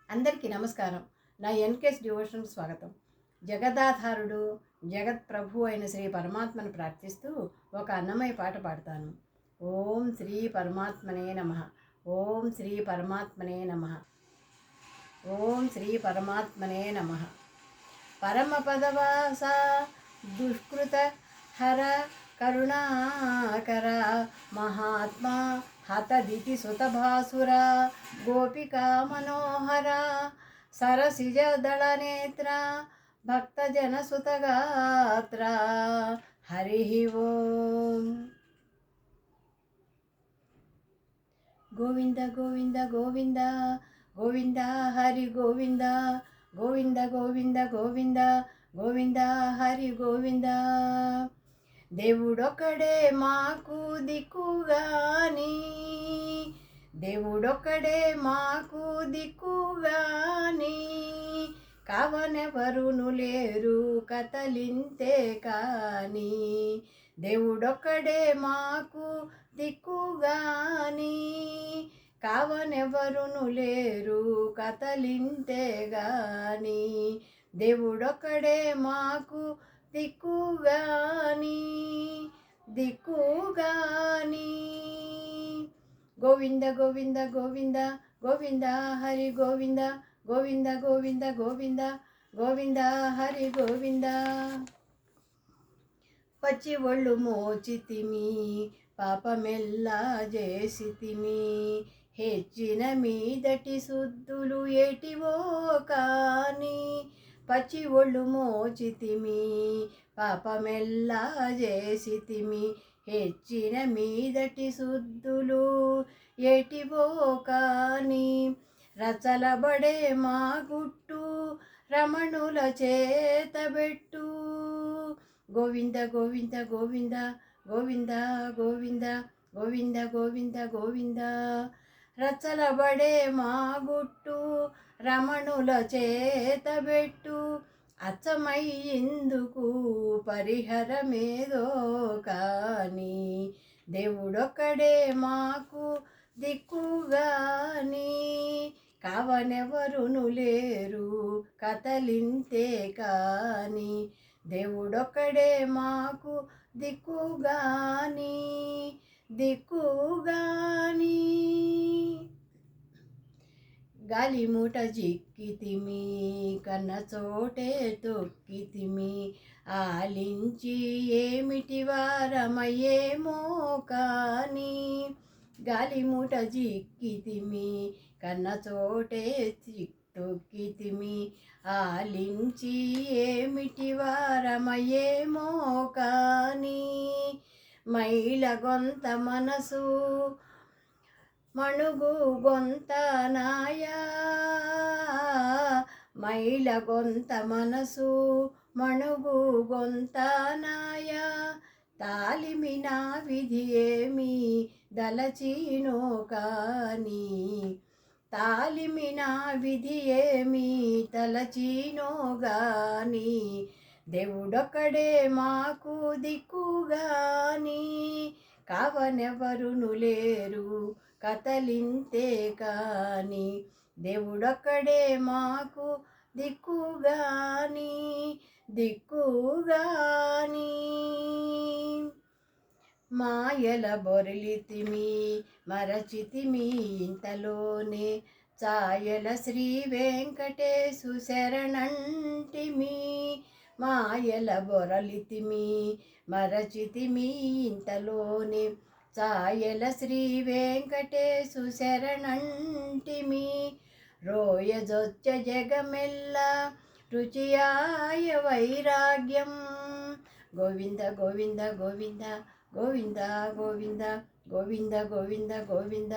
అందరికీ నమస్కారం. నా ఎన్‌కేఎస్ డివోషన్‌కి స్వాగతం. జగదాధారుడు, జగత్ ప్రభు అయిన శ్రీ పరమాత్మను ప్రార్థిస్తూ ఒక అన్నమయ్య పాట పాడతాను. ఓం శ్రీ పరమాత్మనే నమః. ఓం శ్రీ పరమాత్మనే నమః. ఓం శ్రీ పరమాత్మనే నమః. పరమపదవాస దుష్కృత హర కరుణాకర మహాత్మా హతదితి సుతభాసుర గోపికా మనోహర సరసిజదళనేత్ర భక్తజనసుతగాత్ర హరి ఓం. గోవింద గోవింద గోవింద గోవింద హరి గోవింద గోవింద గోవింద గోవింద గోవింద హరి గోవింద. దేవుడొక్కడే మాకు దిక్కుగాని, దేవుడొక్కడే మాకు దిక్కుగాని, కావనెవరును లేరు కతలింతే కాని. దేవుడొక్కడే మాకు దిక్కుగాని, కావనెవరును లేరు కతలింతే గాని. దేవుడొక్కడే మాకు దిక్కుగాని, దిక్కుగాని. గోవింద గోవింద గోవింద గోవింద హరి గోవింద గోవింద గోవింద గోవింద గోవింద హరి గోవింద. పచ్చి ఒళ్ళు మోచితిమి పాపమెల్లా చేసితిమి, హెచ్చిన మీదటి శుద్ధులు ఏటివో కాని. పచ్చి ఒళ్ళు మోచితిమి పాపమెల్లా చేసితిమి, హెచ్చిన మీదటి శుద్ధులు ఏటివో కాని. రచలబడే మా గుట్టు రమణుల చేతబెట్టు. గోవింద గోవింద గోవింద గోవింద గోవింద గోవింద గోవింద గోవింద. రచలబడే మా గుట్టు రమణుల చేతబెట్టు, అచ్చమై ఇందుకు పరిహరమేదో కాని. దేవుడొక్కడే మాకు దిక్కుగాని, కావనెవరును లేరు కతలింతే కాని. దేవుడొక్కడే మాకు దిక్కుగాని, దిక్కుగాని. గాలిమూట జిక్కితిమి కన్న చోటే తొక్కితిమి, ఆలించి ఏమిటి వారమయ్యేమో కాని. గాలిమూట జిక్కితిమి కన్న చోటే తొక్కితిమి, ఆలించి ఏమిటి వారమయ్యేమో కాని. మైల గొంత మనసు మణుగు గొంత నాయా, మైల గొంత మనసు మణుగు గొంత నాయా. తాలిమి నా విధి ఏమి దలచినో కాని, తాలిమి నా విధి ఏమి తలచినో గాని. దేవుడొక్కడే మాకు దిక్కుగాని, కావనెవరును లేరు కతలింతే కాని. దేవుడొక్కడే మాకు దిక్కుగాని, దిక్కుగాని. మాయల బొరలితిమి మరచితిమి ఇంతలోనే, ఛాయల శ్రీ వెంకటేశు శరణంటిమి. మాయల బొరలితిమి మరచితిమి ఇంతలోనే, ఛాయల శ్రీ వెంకటేశు శరణంటిమి. రోయజొచ్చ జగమెల్ల రుచియాయ వైరాగ్యం. గోవింద గోవింద గోవింద గోవింద గోవింద గోవింద గోవింద గోవింద.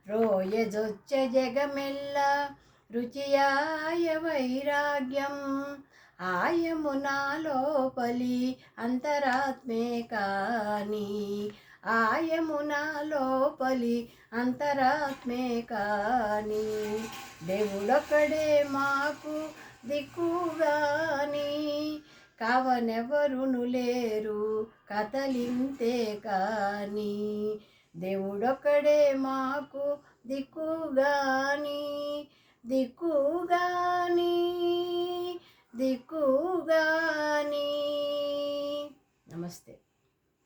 రోయజొచ్చ జగమెల్ల రుచియాయ వైరాగ్యం, ఆయమునా లోపలి అంతరాత్మే కాని. ఆయమునా లోపలి అంతరాత్మే కాని. దేవుడొక్కడే మాకు దిక్కుగాని, కావనెవరును లేరు కతలింతే కాని. దేవుడొక్కడే మాకు దిక్కుగాని, దిక్కుగాని దిక్కుగాని. నమస్తే.